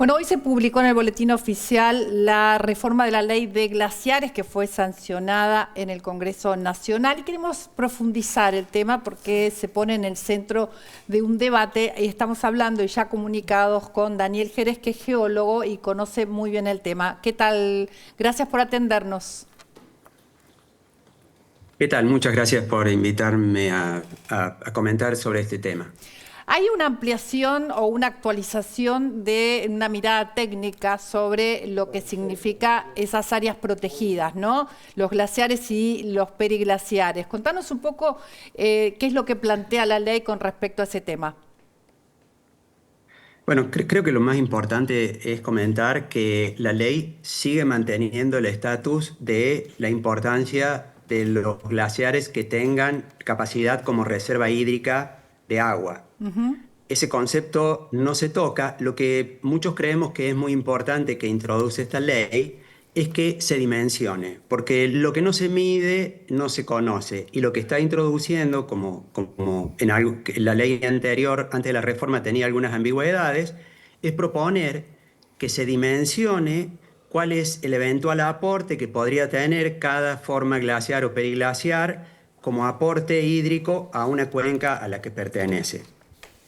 Bueno, hoy se publicó en el Boletín Oficial la reforma de la Ley de Glaciares que fue sancionada en el Congreso Nacional y queremos profundizar el tema porque se pone en el centro de un debate y estamos hablando y ya comunicados con Daniel Jerez, que es geólogo y conoce muy bien el tema. ¿Qué tal? Gracias por atendernos. ¿Qué tal? Muchas gracias por invitarme a comentar sobre este tema. Hay una ampliación o una actualización de una mirada técnica sobre lo que significa esas áreas protegidas, ¿no? Los glaciares y los periglaciares. Contanos un poco qué es lo que plantea la ley con respecto a ese tema. Bueno, creo que lo más importante es comentar que la ley sigue manteniendo el estatus de la importancia de los glaciares que tengan capacidad como reserva hídrica de agua. Ese concepto no se toca. Lo que muchos creemos que es muy importante que introduce esta ley es que se dimensione, porque lo que no se mide no se conoce. Y lo que está introduciendo, como en algo que la ley anterior, antes de la reforma, tenía algunas ambigüedades, es proponer que se dimensione cuál es el eventual aporte que podría tener cada forma glaciar o periglaciar como aporte hídrico a una cuenca a la que pertenece.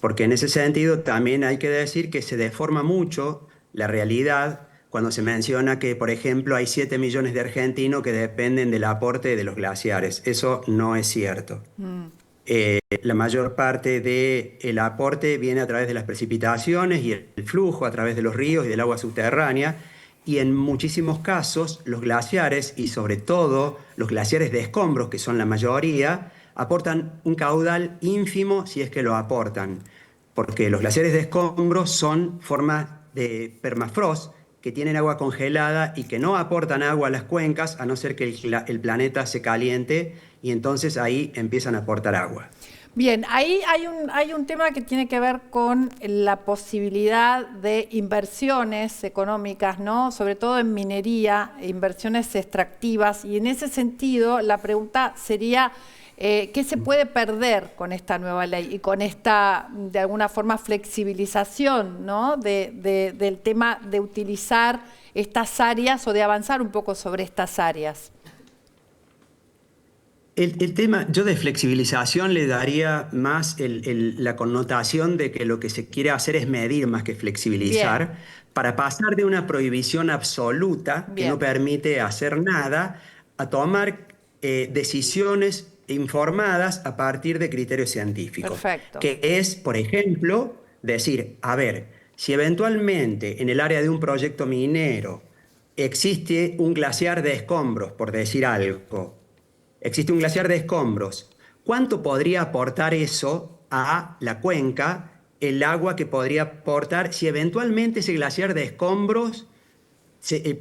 Porque en ese sentido también hay que decir que se deforma mucho la realidad cuando se menciona que, por ejemplo, hay 7 millones de argentinos que dependen del aporte de los glaciares. Eso no es cierto. La mayor parte del aporte viene a través de las precipitaciones y el flujo a través de los ríos y del agua subterránea. Y en muchísimos casos los glaciares, y sobre todo los glaciares de escombros, que son la mayoría, aportan un caudal ínfimo si es que lo aportan. Porque los glaciares de escombros son formas de permafrost que tienen agua congelada y que no aportan agua a las cuencas a no ser que el planeta se caliente y entonces ahí empiezan a aportar agua. Bien, ahí hay un tema que tiene que ver con la posibilidad de inversiones económicas, ¿no? Sobre todo en minería, inversiones extractivas. Y en ese sentido, la pregunta sería, ¿qué se puede perder con esta nueva ley y con esta, de alguna forma, flexibilización, ¿no? del tema de utilizar estas áreas o de avanzar un poco sobre estas áreas? El tema, yo de flexibilización le daría más la connotación de que lo que se quiere hacer es medir más que Bien, flexibilizar, para pasar de una prohibición absoluta que no bien, permite hacer nada a tomar decisiones informadas a partir de criterios científicos, perfecto. que es, por ejemplo, decir, a ver, si eventualmente en el área de un proyecto minero existe un glaciar de escombros, por decir algo, existe un glaciar de escombros. ¿Cuánto podría aportar eso a la cuenca, el agua que podría aportar si eventualmente ese glaciar de escombros,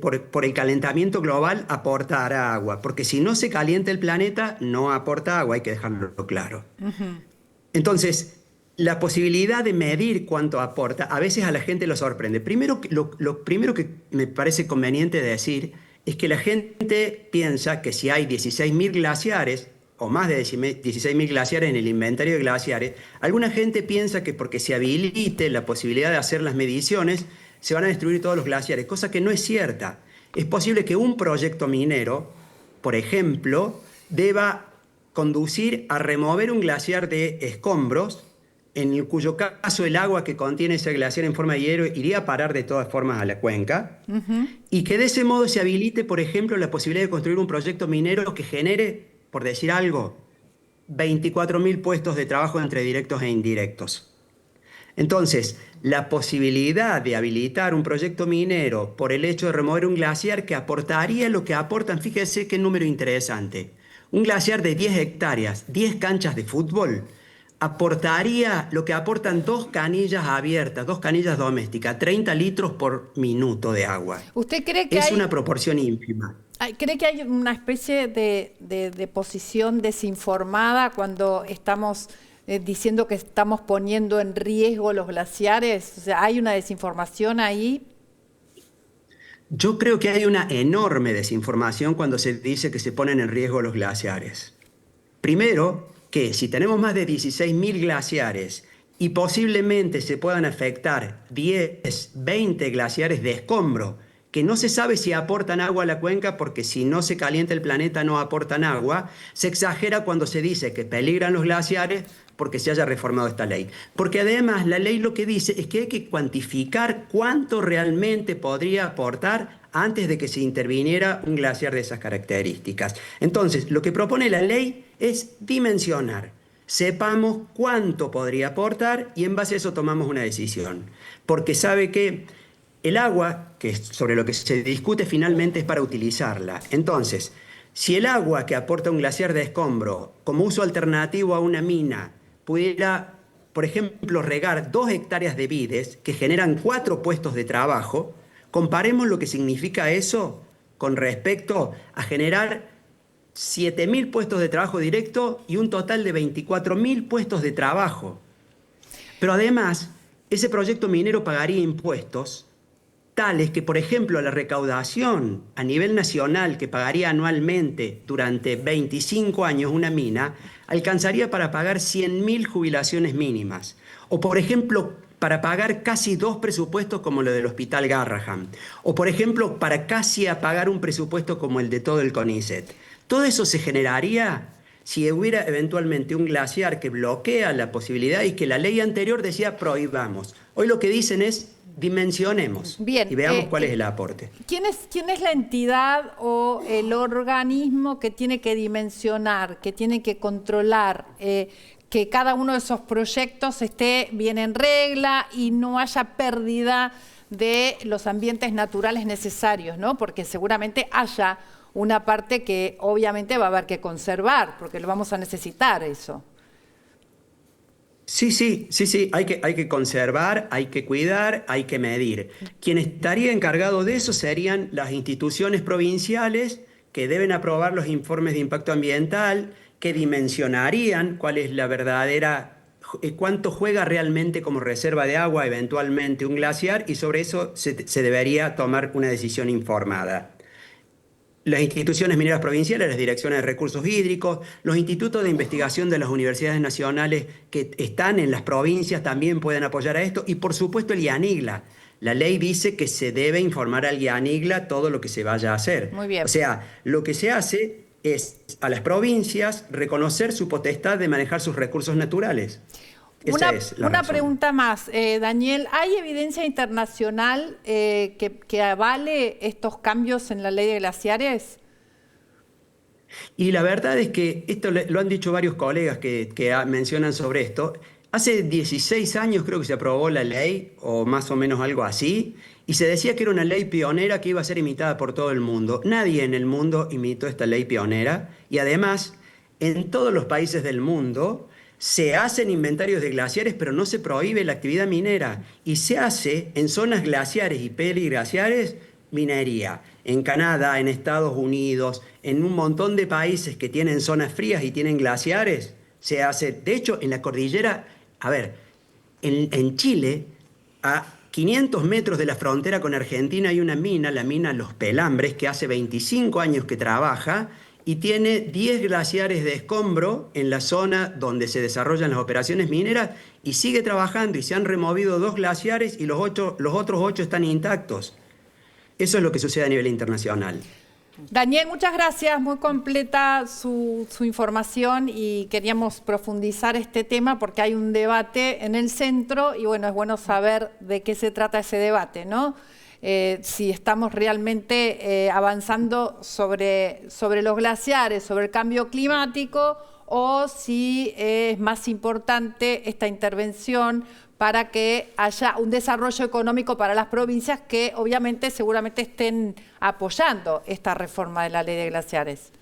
por el calentamiento global, aportara agua? Porque si no se calienta el planeta, no aporta agua, hay que dejarlo claro. Entonces, la posibilidad de medir cuánto aporta, a veces a la gente lo sorprende. Primero, lo primero que me parece conveniente decir es que la gente piensa que si hay 16.000 glaciares, o más de 16.000 glaciares en el inventario de glaciares, alguna gente piensa que porque se habilite la posibilidad de hacer las mediciones, se van a destruir todos los glaciares, cosa que no es cierta. Es posible que un proyecto minero, por ejemplo, deba conducir a remover un glaciar de escombros, en cuyo caso el agua que contiene ese glaciar en forma de hielo iría a parar de todas formas a la cuenca, y que de ese modo se habilite, por ejemplo, la posibilidad de construir un proyecto minero que genere, por decir algo, 24.000 puestos de trabajo entre directos e indirectos. Entonces, la posibilidad de habilitar un proyecto minero por el hecho de remover un glaciar que aportaría lo que aportan, fíjese qué número interesante, un glaciar de 10 hectáreas, 10 canchas de fútbol, aportaría lo que aportan 2 canillas abiertas, 2 canillas domésticas, 30 litros por minuto de agua. ¿Usted cree que Es una proporción ínfima. cree que hay una especie de posición desinformada cuando estamos diciendo que estamos poniendo en riesgo los glaciares? O sea, ¿hay una desinformación ahí? Yo creo que hay una enorme desinformación cuando se dice que se ponen en riesgo los glaciares. Primero, que si tenemos más de 16.000 glaciares y posiblemente se puedan afectar 10, 20 glaciares de escombro, que no se sabe si aportan agua a la cuenca, porque si no se calienta el planeta no aportan agua, se exagera cuando se dice que peligran los glaciares porque se haya reformado esta ley. Porque además la ley lo que dice es que hay que cuantificar cuánto realmente podría aportar antes de que se interviniera un glaciar de esas características. Entonces, lo que propone la ley es dimensionar. Sepamos cuánto podría aportar y en base a eso tomamos una decisión. Porque sabe que el agua, que es sobre lo que se discute finalmente, es para utilizarla. Entonces, si el agua que aporta un glaciar de escombro como uso alternativo a una mina pudiera, por ejemplo, regar 2 hectáreas de vides que generan 4 puestos de trabajo, comparemos lo que significa eso con respecto a generar 7.000 puestos de trabajo directo y un total de 24.000 puestos de trabajo. Pero además, ese proyecto minero pagaría impuestos tales que, por ejemplo, la recaudación a nivel nacional que pagaría anualmente durante 25 años una mina, alcanzaría para pagar 100.000 jubilaciones mínimas. O, por ejemplo, para pagar casi 2 presupuestos como lo del Hospital Garrahan. O, por ejemplo, para casi pagar un presupuesto como el de todo el CONICET. Todo eso se generaría si hubiera eventualmente un glaciar que bloquea la posibilidad y que la ley anterior decía prohibamos. Hoy lo que dicen es dimensionemos. Bien, y veamos cuál es el aporte. ¿Quién es la entidad o el organismo que tiene que dimensionar, que tiene que controlar que cada uno de esos proyectos esté bien en regla y no haya pérdida de los ambientes naturales necesarios, ¿no? Porque seguramente haya una parte que obviamente va a haber que conservar, porque lo vamos a necesitar eso. Sí, hay que conservar, hay que cuidar, hay que medir. Quien estaría encargado de eso serían las instituciones provinciales que deben aprobar los informes de impacto ambiental, que dimensionarían cuál es la verdadera, cuánto juega realmente como reserva de agua eventualmente un glaciar, y sobre eso se debería tomar una decisión informada. Las instituciones mineras provinciales, las direcciones de recursos hídricos, los institutos de investigación de las universidades nacionales que están en las provincias también pueden apoyar a esto, y por supuesto el IANIGLA. La ley dice que se debe informar al IANIGLA todo lo que se vaya a hacer. Muy bien. O sea, lo que se hace es a las provincias reconocer su potestad de manejar sus recursos naturales. Una pregunta más, Daniel. ¿Hay evidencia internacional que avale estos cambios en la ley de glaciares? Y la verdad es que esto lo han dicho varios colegas que mencionan sobre esto. Hace 16 años creo que se aprobó la ley, o más o menos algo así, y se decía que era una ley pionera que iba a ser imitada por todo el mundo. Nadie en el mundo imitó esta ley pionera, y además, en todos los países del mundo se hacen inventarios de glaciares, pero no se prohíbe la actividad minera. Y se hace en zonas glaciares y peliglaciares minería. En Canadá, en Estados Unidos, en un montón de países que tienen zonas frías y tienen glaciares, se hace. De hecho, en la cordillera, en Chile, a 500 metros de la frontera con Argentina hay una mina, la mina Los Pelambres, que hace 25 años que trabaja, y tiene 10 glaciares de escombro en la zona donde se desarrollan las operaciones mineras, y sigue trabajando, y se han removido 2 glaciares y los otros 8 están intactos. Eso es lo que sucede a nivel internacional. Daniel, muchas gracias, muy completa su información, y queríamos profundizar este tema porque hay un debate en el centro y bueno, es bueno saber de qué se trata ese debate, ¿no? Si estamos realmente avanzando sobre los glaciares, sobre el cambio climático, o si es más importante esta intervención para que haya un desarrollo económico para las provincias que obviamente seguramente estén apoyando esta reforma de la ley de glaciares.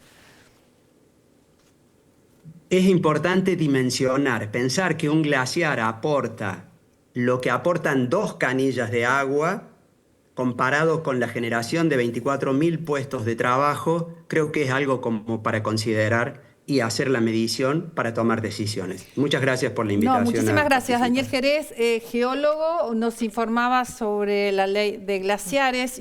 Es importante dimensionar, pensar que un glaciar aporta lo que aportan 2 canillas de agua, comparado con la generación de 24.000 puestos de trabajo. Creo que es algo como para considerar y hacer la medición para tomar decisiones. Muchas gracias por la invitación. Muchísimas gracias. Daniel Jerez, geólogo, nos informaba sobre la ley de glaciares.